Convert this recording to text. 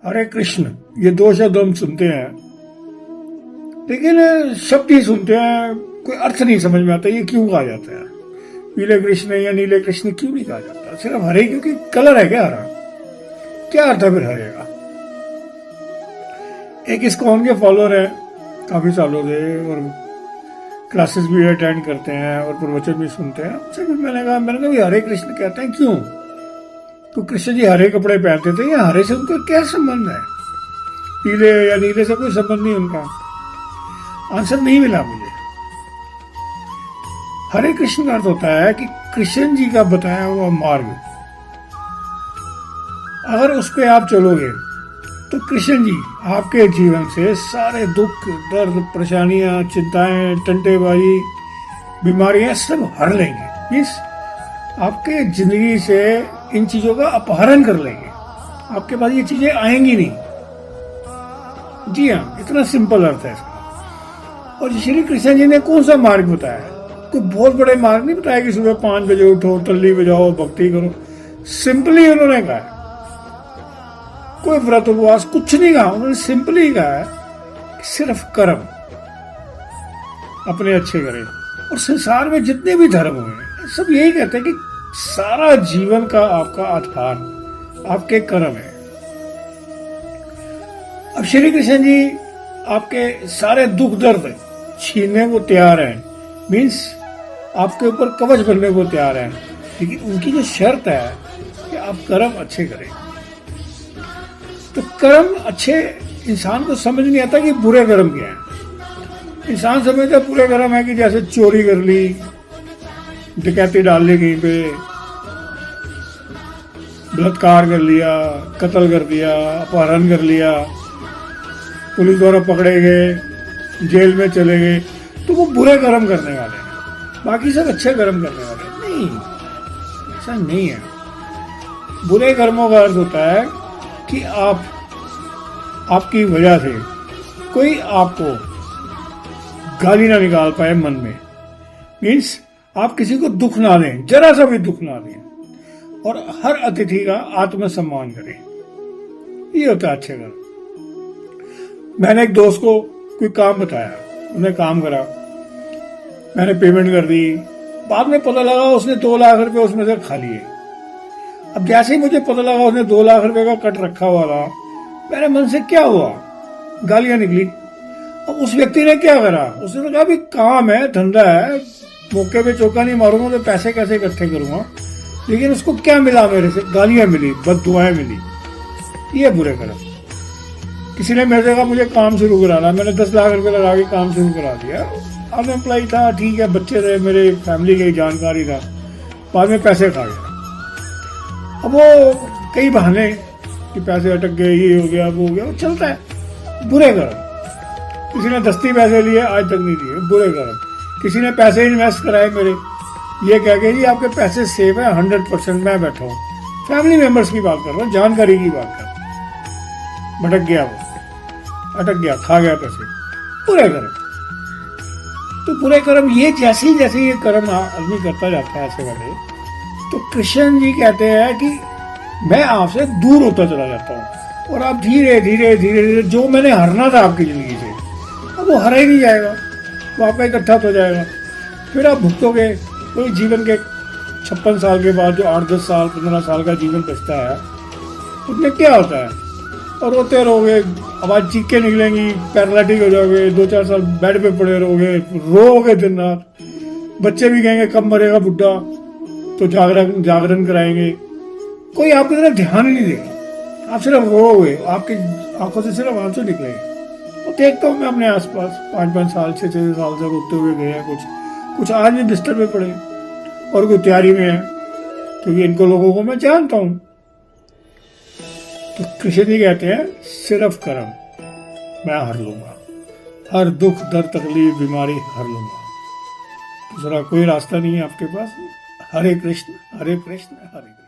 हरे कृष्ण, ये दो शब्द हम सुनते हैं, लेकिन शब्द ही सुनते हैं, कोई अर्थ नहीं समझ में आता ये क्यों कहा जाता है। पीले कृष्ण या नीले कृष्ण क्यों नहीं कहा जाता, सिर्फ हरे क्योंकि कलर है क्या हरा, क्या अर्थ है फिर हरे का। एक इस्कॉन के फॉलोअर है काफी सालों से, और क्लासेस भी अटेंड करते हैं और प्रवचन भी सुनते हैं। उनसे भी मैंने कहा हरे कृष्ण कहते हैं क्यों, तो कृष्ण जी हरे कपड़े पहनते थे, या हरे से उनका क्या संबंध है, पीले या नीले से कोई संबंध नहीं उनका। आंसर नहीं मिला मुझे। हरे कृष्ण का अर्थ होता है कि कृष्ण जी का बताया हुआ मार्ग, अगर उस पे आप चलोगे तो कृष्ण जी आपके जीवन से सारे दुख, दर्द, परेशानियां, चिंताएं, टंटेबाजी, बीमारियां सब हर लेंगे। मीन्स आपके जिंदगी से इन चीजों का अपहरण कर लेंगे, आपके पास ये चीजें आएंगी नहीं। जी हाँ, इतना सिंपल अर्थ है इसका। और श्री कृष्ण जी ने कौन सा मार्ग बताया, कोई बहुत बड़े मार्ग नहीं बताया कि सुबह 5 बजे उठो, तल्ली बजाओ, भक्ति करो। सिंपली उन्होंने कहा, कोई व्रत उपवास कुछ नहीं कहा, उन्होंने सिंपली कहा है कि सिर्फ कर्म अपने अच्छे करें। और संसार में जितने भी धर्म हुए सब यही कहते हैं कि सारा जीवन का आपका आधार आपके कर्म है। अब श्री कृष्ण जी आपके सारे दुख दर्द छीनने को तैयार हैं, मीन्स आपके ऊपर कवच बनने को तैयार है, लेकिन उनकी जो शर्त है कि आप कर्म अच्छे करें। तो कर्म अच्छे इंसान को समझ नहीं आता कि बुरे कर्म क्या है। इंसान समझता है बुरे कर्म है कि जैसे चोरी कर ली, डकैती डाल ली, कहीं पे बलात्कार कर लिया, कत्ल कर दिया, अपहरण कर लिया, पुलिस द्वारा पकड़े गए, जेल में चले गए, तो वो बुरे कर्म करने वाले हैं, बाकी सब अच्छे कर्म करने वाले हैं। नहीं, ऐसा नहीं है। बुरे कर्मों का अर्थ होता है कि आपकी वजह से कोई आपको गाली ना निकाल पाए मन में, मीन्स आप किसी को दुख ना दें, जरा सा भी दुख ना दें, और हर अतिथि का आत्मसम्मान करें। ये होता है अच्छे कर्म। मैंने एक दोस्त को कोई काम बताया, उन्हें काम करा, मैंने पेमेंट कर दी, बाद में पता लगा उसने 2 लाख रुपए उसमें से खा लिए। अब जैसे ही मुझे पता लगा उसने 2 लाख रुपए का कट रखा हुआ था, मेरे मन से क्या हुआ, गालियां निकली। अब उस व्यक्ति ने क्या करा, उसने कहा भी काम है, धंधा है, मौके पे चौका नहीं मारूंगा तो पैसे कैसे इकट्ठे करूंगा। लेकिन उसको क्या मिला, मेरे से गालियां मिली, बददुआएं मिली। ये बुरे कर्म। किसी ने मेरे से कहा मुझे काम शुरू कराना, मैंने 10 लाख रुपए लगा के काम शुरू करा दिया। अनएम्प्लॉय था, ठीक है, बच्चे थे, मेरे फैमिली की जानकारी था, बाद में पैसे खा गया। अब वो कई बहाने कि पैसे अटक गए, ये हो गया, वो हो गया, वो चलता है। बुरे कर्म। किसी ने दस्ती पैसे लिए, आज तक नहीं दिए, बुरे कर्म। किसी ने पैसे इन्वेस्ट कराए मेरे, ये कह के जी आपके पैसे सेफ है 100%, मैं बैठा हूँ। फैमिली मेंबर्स की बात कर रहा हूँ, जानकारी की बात कर, भटक गया, वो अटक गया, खा गया पैसे, बुरे कर्म। तो बुरे कर्म ये जैसे ये कर्म आदमी करता जाता है ऐसे वाले, तो कृष्ण जी कहते हैं कि मैं आपसे दूर होता चला जाता हूँ, और आप धीरे धीरे धीरे धीरे जो मैंने हरना था आपकी जिंदगी से, अब वो हरा ही नहीं जाएगा, वो आपका इकट्ठा हो जाएगा। फिर आप भुगतोगे। कोई जीवन के 56 साल के बाद जो 8-10 साल 15 साल का जीवन बचता है, उसमें क्या होता है, और रोते रहोगे, आवाज चीखें निकलेंगी, पैरालिटिक हो जाओगे, 2-4 साल बेड पे पड़े रहोगे, रोओगे दिन रात। बच्चे भी कहेंगे कब मरेगा बुढ़ा, तो जागरण कराएंगे। कोई आपकी तरफ ध्यान ही नहीं देगा, आप सिर्फ रोओगे, आपकी आंखों से सिर्फ आंसू निकलेंगे। और देखता हूँ मैं अपने आसपास 5-5 साल 6-6 साल से रोते हुए गए हैं, कुछ आज भी बिस्तर पे पड़े, और कोई तैयारी में है, क्योंकि इनको लोगों को मैं जानता हूँ। तो कृष्ण जी कहते हैं सिर्फ कर्म मैं हर लूंगा, हर दुख, दर्द, तकलीफ, बीमारी हर लूंगा, दूसरा कोई रास्ता नहीं है आपके पास। हरे कृष्ण हरे कृष्ण हरे कृष्ण।